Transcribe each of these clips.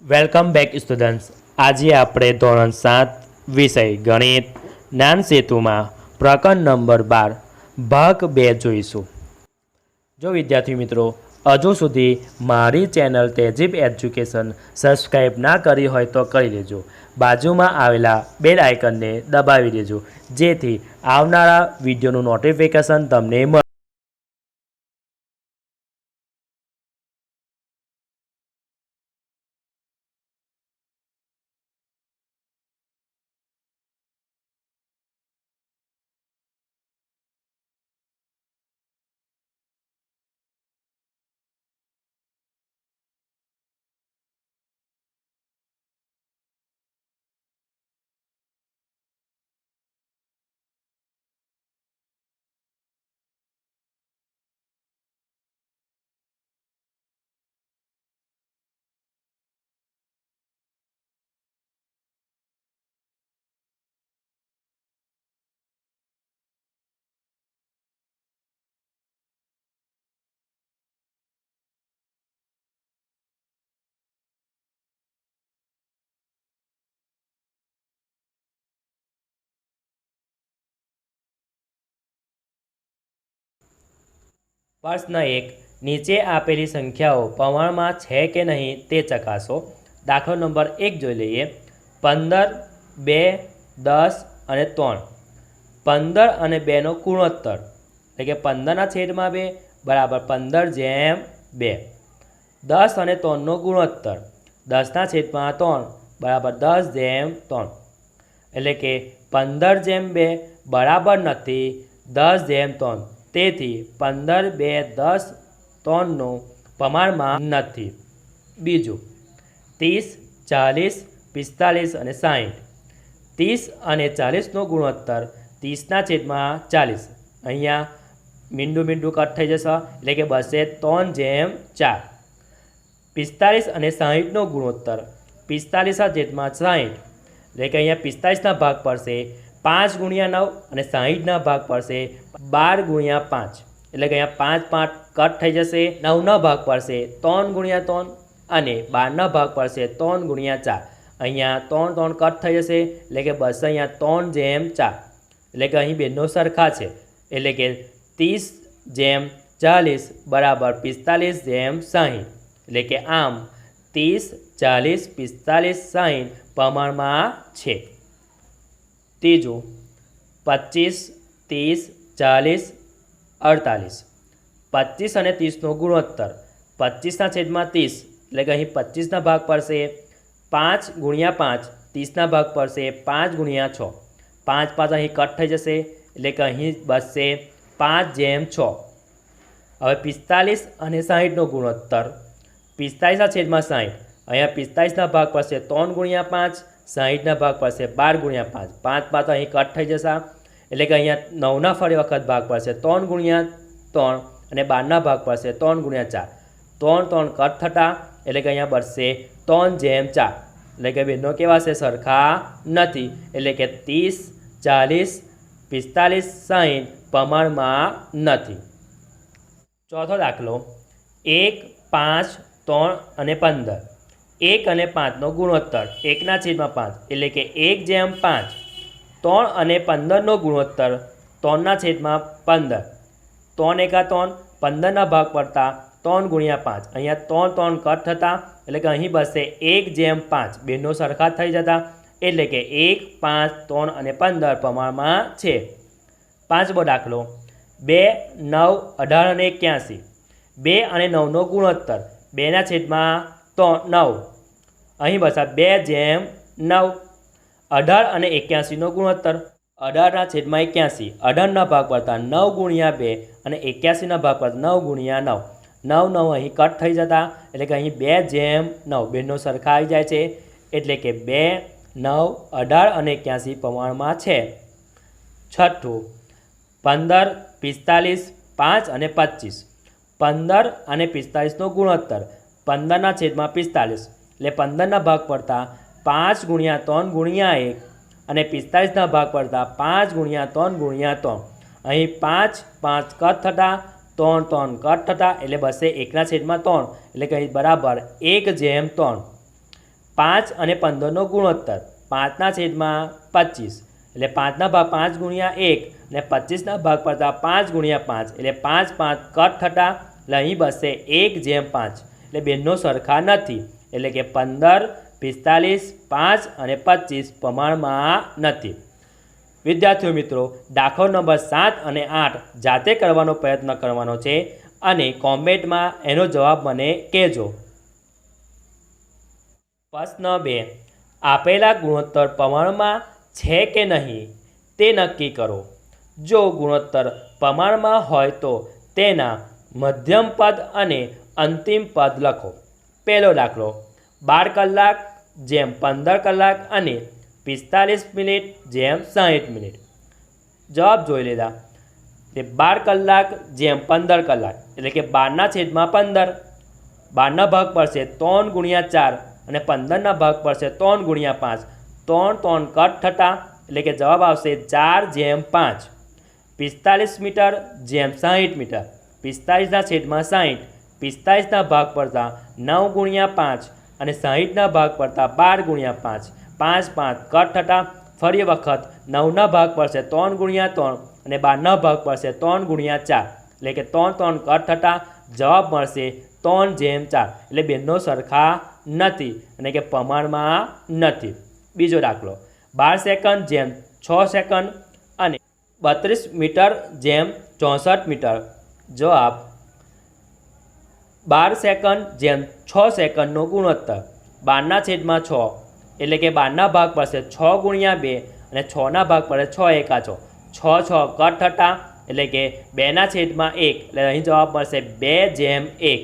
Welcome back students. આજે આપણે ધોરણ 7 વિષય ગણિત જ્ઞાન સેતુમાં પ્રકરણ નંબર 12 ભાગ 2 જોઈશું। જો વિદ્યાર્થી મિત્રો હજુ સુધી મારી ચેનલ તેજીબ એજ્યુકેશન સબસ્ક્રાઈબ ના કરી હોય તો કરી લેજો। બાજુમાં આવેલા બેલ આઇકનને દબાવી દેજો જેથી આવનારા વિડીયોનું નોટિફિકેશન તમને મળે। प्रश्न 1 नीचे आपेली संख्याओं प्रमाण में है कि नहीं ते चकासो। दाखला नंबर 1 जो लीए 15, 2, 10 और 3। 15 और 2 नो गुणोत्तर એટલે કે 15 છેદ માં 2 બરાબર 15/2। 10 और 3 નો ગુણોત્તર 10 છેદ માં 3 બરાબર 10/3 એટલે કે 15/2 બરાબર નથી 10/3। તેથી 15, 2, 10, 3 નો પ્રમાણમાં નથી। બીજું 30, 40, 45 અને 60। 30 અને 40 નો ગુણોત્તર 30 છેદમાં 40 અહીંયા મીંડું મીંડું કટ થઈ જશે એટલે કે બસે 3/4। 45 અને 60 નો ગુણોત્તર 45 છેદમાં 60 એટલે કે અહીંયા 45 ભાગ પડશે 5 × 9 અને 60 ભાગ પડશે 12 × 5 એટલે કે અહીંયા 5 5 કટ થઈ જશે 9 ભાગ પડશે 3 × 3 અને 12 ભાગ પડશે 3 × 4 અહીંયા 3 3 કટ થઈ જશે એટલે કે બસ અહીંયા 3/4 એટલે કે અહીં બેનો સરખા છે એટલે કે 30/40 બરાબર 45/60 એટલે કે આમ 30, 40, 45, 60 પ્રમાણમાં છે। तीजू 25, 30, 40, 48। 25 और 30 नो गुणोत्तर 25 छेदમાં 30 એટલે કે અહીં 25 ભાગ પડશે 5 × 5 30 ભાગ પડશે 5 × 6 5 5 અહીં કટ થઈ જશે એટલે કે અહીં બચશે 5/6। હવે 45 અને 60 નો ગુણોત્તર 45 છેદમાં 60 અહીંયા 45 ભાગ પડશે 3 × 5 60 ભાગ પડશે 12 × 5 5 5 અહીં કટ થઈ જશે એટલે કે અહીંયા 9 ફરી વખત ભાગ પડશે 3 × 3 અને 12 ભાગ પડશે 3 × 4 3 3 કટ થતા એટલે કે અહીંયા બચશે 3/4 એટલે કે બેનો કેવા છે સરખા નથી એટલે કે 30, 40, 45, 60 પ્રમાણમાં નથી। ચોથો દાખલો 1, 5, 3 અને 15। 1 અને 5 નો ગુણોત્તર 1/5 એટલે કે 1/5। 3 અને 15 નો ગુણોત્તર 3/15। 3 × 3 15 ભાગ પડતા 3 × 5 અહીંયા 3 3 કટ થતા એટલે કે અહીં બચશે 1/5 બેનો સરખા થઈ જતા એટલે કે 1, 5, 3 અને 15 પ્રમાણમાં છે। પાંચમો દાખલો 2, 9, 18 અને 81। 2 અને 9 નો ગુણોત્તર 2/9 અહીં બસ 2/9। 18 અને 81 નો ગુણોત્તર 18/81 18 ભાગ પડતા 9 × 2 અને 81 ભાગ પડતા 9 × 9 9 9 અહીં કટ થઈ જતા એટલે કે અહીં 2/9 બેનો સરખા આવી જાય છે એટલે કે 2, 9, 18 અને 81 પ્રમાણમાં છે। છઠ્ઠું 15, 45, 5 અને 25। 15 અને 45 નો ગુણોત્તર 15/45 એટલે 15 ભાગ પડતા 5 × 3 × 1 અને 45 ભાગ પડતા 5 × 3 × 3 અહીં 5 5 કટ થતા 3 3 કટ થતા એટલે બસે 1/3 એટલે કે અહીં બરાબર 1/3। 5 અને 15નો ગુણોત્તર 5/25 એટલે 5 ભાગ 5 ગુણ્યા 1 અને 25 ભાગ પડતા 5 ગુણ્યા 5 એટલે 5 5 કટ થતા એટલે અહીં બસે 1/5 એટલે બેનો સરખા નથી એટલે કે 15 45 5 અને 25 પ્રમાણમાં નથી। વિદ્યાર્થીઓ મિત્રો દાખલો નંબર 7 અને 8 જાતે કરવાનો પ્રયત્ન કરવાનો છે અને કોમેન્ટમાં એનો જવાબ મને કહેજો। પ્રશ્ન 2 આપેલા ગુણોત્તર પ્રમાણમાં છે કે નહીં તે નક્કી કરો। જો ગુણોત્તર પ્રમાણમાં હોય તો તેના મધ્યમ પદ અને અંતિમ પદ લખો। પહેલો દાખલો 12 કલાક જેમ 15 કલાક અને 45 મિનિટ જેમ 60 મિનિટ। જવાબ જોઈ લેતા તે 12 કલાક જેમ 15 કલાક એટલે કે 12/15 12ના ભાગ પડશે 3 ગુણ્યા 4 અને 15ના ભાગ પડશે 3 ગુણ્યા 5 3 3 કટ થતા એટલે કે જવાબ આવશે 4/5। 45 મીટર જેમ 60 મીટર 45/60 45ના ભાગ પડતા 9 ગુણ્યા 5 અને 60ના ભાગ પડતા 12 ગુણ્યા 5 5 5 કટ થતા ફરી વખત 9ના ભાગ પડશે 3 ગુણ્યા 3 અને 12ના ભાગ પડશે 3 ગુણ્યા 4 એટલે કે 3 3 કટ થતા જવાબ મળશે 3/4 એટલે બેનો સરખા નથી અને કે પ્રમાણમાં નથી। બીજો દાખલો 12 સેકન્ડ જેમ 6 સેકન્ડ અને 32 મીટર જેમ 64 મીટર। જવાબ 12 સેકન્ડ જેમ 6 સેકન્ડનો ગુણોત્તર 12/6 એટલે કે 12ના ભાગ પડશે 6 ગુણ્યા 2 અને 6ના ભાગ પડે 6 એકા 6 6 6 કટ થતા એટલે કે 2/1 એટલે અહીં જવાબ મળશે 2/1।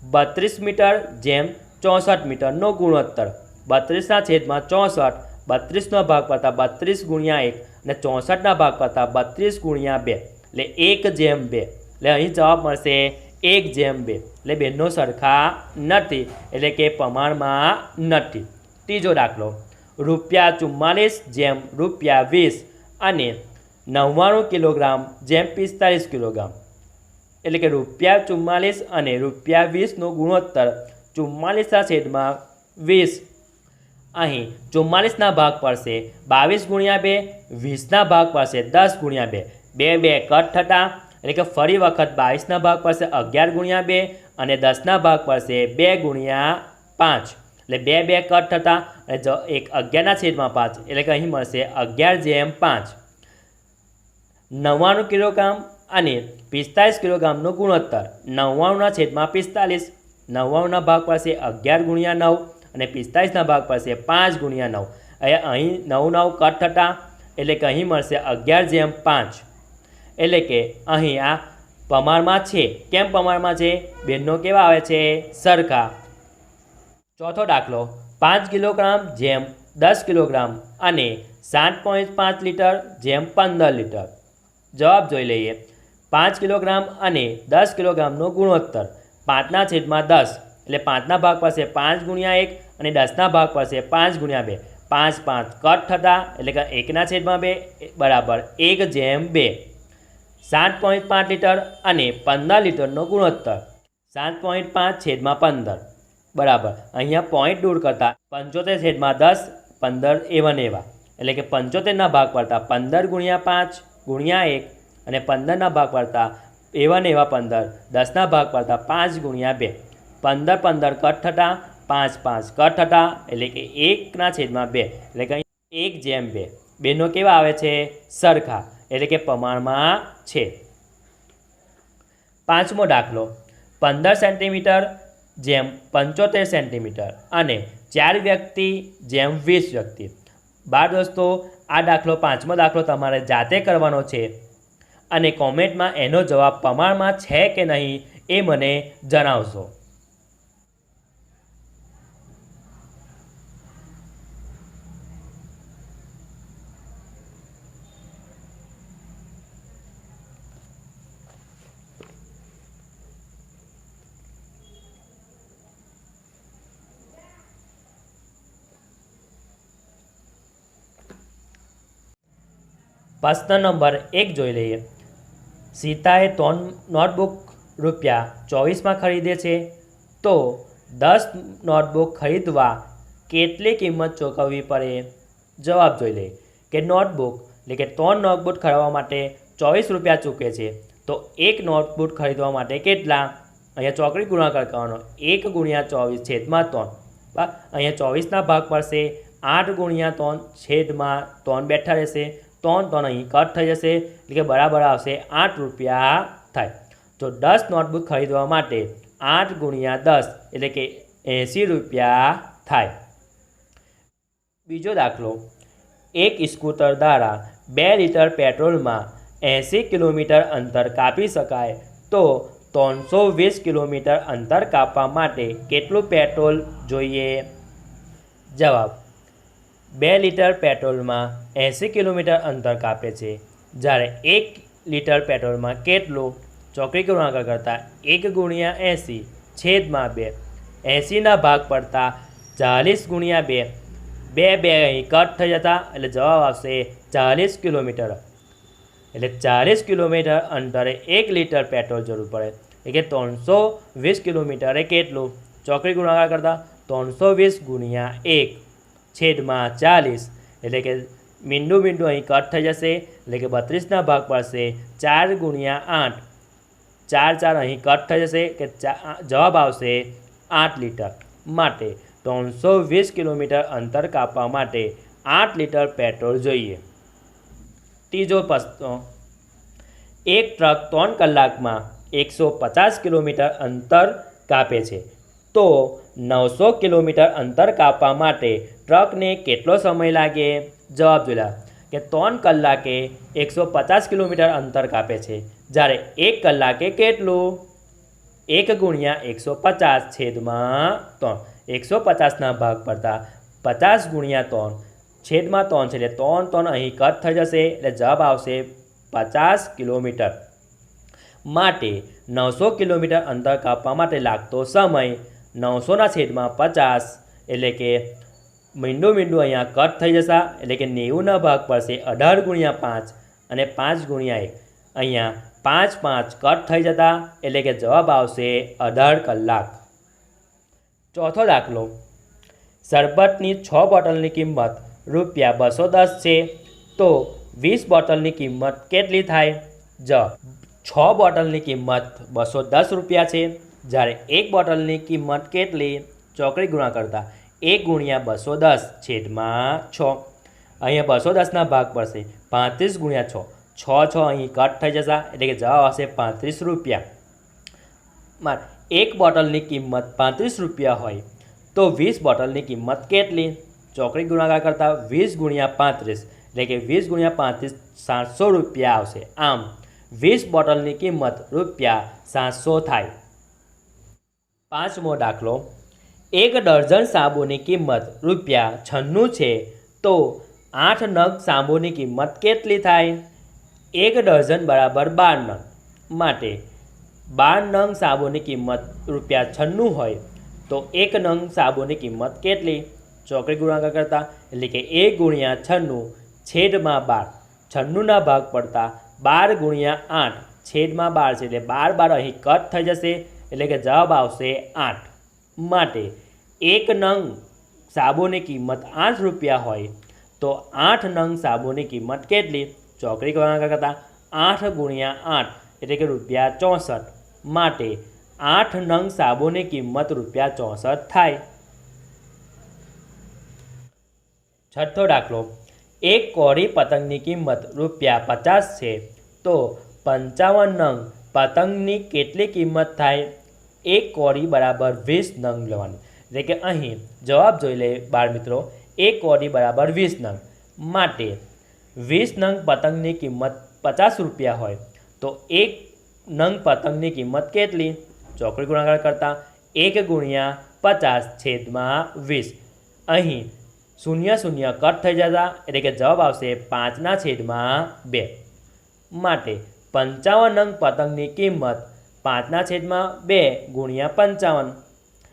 32 મીટર જેમ 64 મીટરનો ગુણોત્તર 32/64 32નો ભાગ પડતા 32 ગુણ્યા 1 અને 64ના ભાગ પડતા 32 ગુણ્યા 2 એટલે 1/2 એટલે અહીં જવાબ મળશે 1/2 એટલે બેનો સરખા નથી એટલે કે પ્રમાણમાં નથી। ત્રીજો દાખલો ₹44 જેમ ₹20 અને 99 કિલોગ્રામ જેમ 45 કિલોગ્રામ એટલે કે ₹44 અને ₹20નો ગુણોત્તર 44/20। અહીં 44ના ભાગ પડશે 22 ગુણ્યા 2 20ના ભાગ પડશે 10 ગુણ્યા 2 2 2 કટ થતા એટલે કે ફરી વખત 22ના ભાગ પડશે 11 ગુણ્યા 2 અને 10ના ભાગ પડશે 2 ગુણ્યા 5 એટલે 2 2 કટ થતા અને 11/5 એટલે કે અહીં મળશે 11/5। 99 કિલોગ્રામ અને 45 કિલોગ્રામનો ગુણોત્તર 99/45 99ના ભાગ પડશે 11 ગુણ્યા 9 અને 45ના ભાગ પડશે 5 ગુણ્યા 9 અહીં 9 9 કટ થતા એટલે કે અહીં મળશે 11/5 એટલે કે અહીં આ પ્રમાણમાં છે। કેમ પ્રમાણમાં છે બેનો કેવા આવે છે સરખા। ચોથો દાખલો 5 કિલોગ્રામ જેમ 10 કિલોગ્રામ અને 7.5 લીટર જેમ 15 લીટર। જવાબ જોઈ લઈએ 5 કિલોગ્રામ અને 10 કિલોગ્રામનો ગુણોત્તર 5/10 એટલે 5ના ભાગ પડશે 5 ગુણ્યા 1 અને 10ના ભાગ પડશે 5 ગુણ્યા 2 5 5 કટ થતા એટલે કે 1/2 બરાબર 1/2। 7.5 લીટર અને 15 લીટરનો ગુણોત્તર 7.5/15 બરાબર અહીંયા પોઈન્ટ દૂર કરતા 75/10 15 એવા ને એવા એટલે કે 75ના ભાગ પડતા 15 ગુણ્યા 5 ગુણ્યા 1 અને 15ના ભાગ પડતા એવા ને એવા 15 10ના ભાગ પડતા 5 ગુણ્યા 2 15 15 કટ થતા 5 5 કટ થતા એટલે કે 1/2 એટલે કે 1/2 બેનો કેવા આવે છે સરખા એટલે કે પ્રમાણમાં છે। પાંચમો દાખલો 15 સેન્ટીમીટર જેમ 75 સેન્ટીમીટર અને 4 વ્યક્તિ જેમ 20 વ્યક્તિ। બાળ દોસ્તો આ દાખલો પાંચમો દાખલો તમારે જાતે કરવાનો છે અને કોમેન્ટમાં એનો જવાબ પ્રમાણમાં છે કે નહીં એ મને જણાવશો। પ્રશ્ન નંબર 1 જોઈ લઈએ। સીતાએ 3 નોટબુક ₹24માં ખરીદે છે તો 10 નોટબુક ખરીદવા કેટલી કિંમત ચૂકવવી પડે? જવાબ જોઈ લે કે નોટબુક એટલે કે 3 નોટબુક ખરીદવા માટે 24 રૂપિયા ચૂકે છે, તો એક નોટબુક ખરીદવા માટે કેટલા? અહીંયા ચોકડી ગુણાકાર કરવાનો, 1 ગુણ્યા 24 છેદમાં 3. અહીંયા 24ના ભાગ પડશે, 8 ગુણ્યા 3 છેદમાં 3 બેઠા રહેશે, 3 અહીં કટ થઈ જશે, એટલે કે બરાબર આવશે 8 રૂપિયા થાય. તો 10 નોટબુક ખરીદવા માટે 8 ગુણ્યા 10 એટલે કે 80 રૂપિયા થાય. બીજો દાખલો, એક સ્કૂટર દ્વારા 2 લીટર પેટ્રોલમાં 80 કિલોમીટર અંતર કાપી શકાય, તો 320 કિલોમીટર અંતર કાપવા માટે કેટલું પેટ્રોલ જોઈએ? જવાબ, 2 લીટર પેટ્રોલમાં 80 કિલોમીટર અંતર કાપે છે, જ્યારે 1 લીટર પેટ્રોલમાં કેટલું? ચોકડી ગુણાકાર કરતાં 1 ગુણ્યા 80 છેદમાં 2, 80ના ભાગ પડતા 40 ગુણ્યા 2, 2 અહીં કટ થઈ જતા, એટલે જવાબ આવશે 40 કિલોમીટર. એટલે 40 કિલોમીટર અંતરે 1 લીટર પેટ્રોલ જરૂર પડે, એટલે કે 320 કિલોમીટરે કેટલું? ચોકડી ગુણાકાર કરતાં 320 ગુણ્યા 1 છેદમાં 40, એટલે કે મીંડું અહીં કટ થઈ જશે, એટલે કે 32ના ભાગ પડશે 4 ગુણ્યા 8, 4 અહીં કટ થઈ જશે, કે જવાબ આવશે 8 લીટર. માટે 320 કિલોમીટર અંતર કાપવા માટે 8 લીટર પેટ્રોલ જોઈએ. ત્રીજો પ્રશ્ન, એક ટ્રક 3 કલાકમાં 150 કિલોમીટર અંતર કાપે છે, તો 900 કિલોમીટર અંતર કાપવા માટે ટ્રકને કેટલો સમય લાગે? જવાબ જોઈ લો કે 3 કલાકે 150 કિલોમીટર અંતર કાપે છે, જ્યારે 1 કલાકે કેટલું? 1 ગુણ્યા 150 છેદમાં 3, 150ના ભાગ પડતા 50 ગુણ્યા 3 છેદમાં 3 છે, એટલે 3 અહીં કટ થઈ જશે, એટલે જવાબ આવશે 50 કિલોમીટર. માટે 900 કિલોમીટર અંતર કાપવા માટે લાગતો સમય 900ના છેદમાં 50, એટલે કે મીંડું અહીંયા કટ થઈ જશે, એટલે કે 90ના ભાગ પડશે 18 ગુણ્યા 5 અને 5 ગુણ્યા 1, અહીંયા 5 5 કટ થઈ જતા, એટલે કે જવાબ આવશે 18 કલાક. ચોથો દાખલો, શરબતની 6 બોટલની કિંમત રૂપિયા 210 છે, તો 20 બોટલની કિંમત કેટલી થાય? જવાબ, 6 બોટલની કિંમત 210 રૂપિયા છે, જ્યારે 1 બોટલની કિંમત કેટલી? ચોકડી ગુણાકાર કરતાં 1 ગુણ્યા 210 છેદમાં 6. અહીંયા 210ના ભાગ પડશે 35 ગુણ્યા 6, 6 અહીં કટ થઈ જશે, એટલે કે જવાબ આવશે 35 રૂપિયા. માં 1 બોટલની કિંમત 35 રૂપિયા હોય, તો 20 બોટલની કિંમત કેટલી? ચોકડી ગુણાકાર કરતાં 20 ગુણ્યા 35, એટલે કે 20 ગુણ્યા 35 700 રૂપિયા આવશે. આમ 20 બોટલની કિંમત રૂપિયા 700 થાય. પાંચમો દાખલો, 1 ડઝન સાબુની કિંમત રૂપિયા 96 છે, તો 8 નગ સાબુની કિંમત કેટલી થાય? 1 ડઝન બરાબર 12 નંગ, માટે 12 નંગ સાબુની કિંમત રૂપિયા 96 હોય, તો 1 નંગ સાબુની કિંમત કેટલી? ચોકડી ગુણાકાર કરતાં, એટલે કે 1 ગુણ્યા 96 છેદમાં 12, 96ના ભાગ પડતા 12 ગુણ્યા 8 છેદમાં 12 છે, એટલે 12 અહીં કટ થઈ જશે, એટલે કે જવાબ આવશે 8. માટે 1 નંગ સાબુની કિંમત 8 રૂપિયા હોય, તો 8 નંગ સાબુની કિંમત કેટલી? ચોકડી ગુણાકાર કરતાં 8 ગુણ્યા 8 એટલે કે રૂપિયા 64, માટે 8 નંગ સાબુની કિંમત રૂપિયા 64 થાય. છઠ્ઠો દાખલો, એક કોરી પતંગની કિંમત રૂપિયા 50 છે, તો 55 નંગ પતંગની કેટલી કિંમત થાય? એક કોરી બરાબર 20 નંગ લેવાની, એટલે કે અહીં જવાબ જોઈ લે બાળ મિત્રો, એક કોરી બરાબર 20 નંગ, માટે 20 નંગ પતંગની કિંમત 50 રૂપિયા હોય, તો 1 નંગ પતંગની કિંમત કેટલી? ચોકડી ગુણાકાર કરતાં 1 ગુણ્યા 50 છેદમાં 20, અહીં 0 0 કટ થઈ જતા, એટલે કે જવાબ આવશે 5ના છેદમાં 2. માટે 55 નંગ પતંગની કિંમત 5ના છેદમાં 2 ગુણ્યા 55,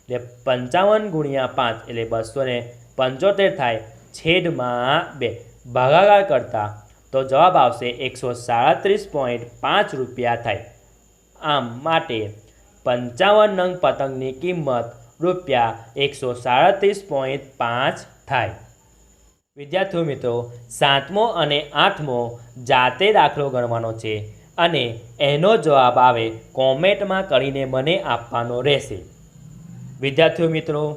એટલે 55 ગુણ્યા 5 એટલે 275 થાય, છેદમાં 2 ભાગાકાર કરતાં તો જવાબ આવશે 137.5 રૂપિયા થાય. આમ માટે 55 નંગ પતંગની કિંમત ₹137.5 થાય। વિદ્યાર્થી મિત્રો, 7મો અને 8મો જાતે દાખલો ગણવાનો છે અને એનો જવાબ આવે કોમેન્ટમાં કરીને મને આપવાનો રહેશે। વિદ્યાર્થીઓ મિત્રો,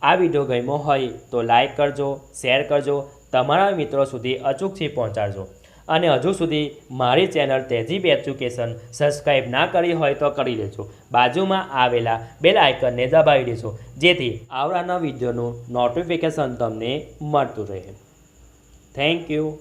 આ વિડીયો ગમ્યો હોય તો લાઈક કરજો, શેર કરજો, તમારા મિત્રો સુધી અચૂકથી પહોંચાડજો અને હજુ સુધી મારી ચેનલ તહેજીબ એજ્યુકેશન સબસ્ક્રાઈબ ના કરી હોય તો કરી લેજો। બાજુમાં આવેલા બેલ આઇકનને દબાવી દેજો જેથી આવનારા વિડીયોનું નોટિફિકેશન તમને મળતું રહે। Thank you.